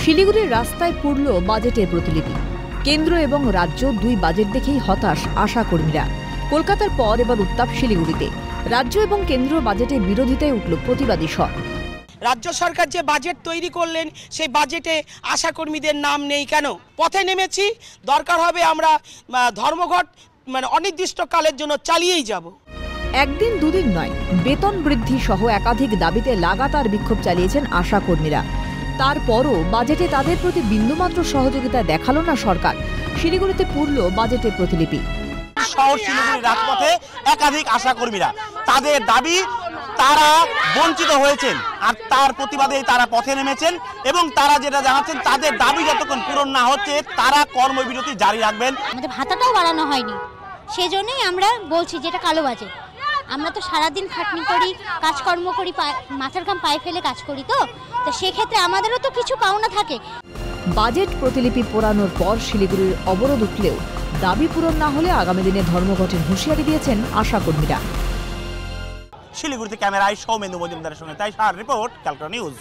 শিলিগুড়ির রাস্তায় পুড়ল বাজেটের প্রতিলিপি। কেন্দ্র এবং রাজ্য দুই বাজেট দেখেই হতাশ আশা কর্মীরা। কলকাতার পর এবার উত্তাপ শিলিগুড়িতে। রাজ্য এবং কেন্দ্রীয় বাজেটের বিরোধিতায় উঠল প্রতিবাদী স্বর। রাজ্য সরকার যে বাজেট তৈরি করলেন সেই বাজেটে আশাকর্মীদের নাম নেই কেন? পথে নেমেছি, দরকার হবে আমরা ধর্মঘট অনির্দিষ্টকালের জন্য চালিয়েই যাব। একদিন দুদিন নয়, বেতন বৃদ্ধি সহ একাধিক দাবিতে লাগাতার বিক্ষোভ চালিয়েছেন আশা কর্মীরা। তারপরও বাজেটে তাদের প্রতি বিন্দুমাত্র সহযোগিতা দেখালো না সরকার। শিলিগুড়িতে পুড়ল বাজেটের প্রতিলিপি। শহর শিলিগুড়ির রাজপথে একাধিক আশা কর্মীরা, তাদের দাবি তারা বঞ্চিত হয়েছেন আর তার প্রতিবাদে তারা পথে নেমেছেন এবং তারা যেটা জানাচ্ছেন তাদের দাবি যতক্ষণ পূরণ না হচ্ছে তারা কর্মবিরতি জারি রাখবেন। আমাদের ভাতাটাও বাড়ানো হয়নি, সেজন্যই আমরা বলছি যেটা কালো বাজেট। আমরা তো সারাদিন খাটনি করি, কাজকর্ম করি, মাথার ঘাম পায়ে ফেলে কাজ করি, তো সেক্ষেত্রে আমাদেরও তো কিছু পাওনা থাকে। বাজেট প্রতিলিপি পোড়ানোর পর শিলিগুড়ির অবরোধ উঠলেও দাবি পূরণ না হলে আগামী দিনে ধর্মঘটের হুঁশিয়ারি দিয়েছেন আশা কর্মীরা। শিলিগুড়িতে ক্যামেরায় সৌমেন্দু মজুমদারের সঙ্গে তাই রিপোর্ট, ক্যালকাটা নিউজ।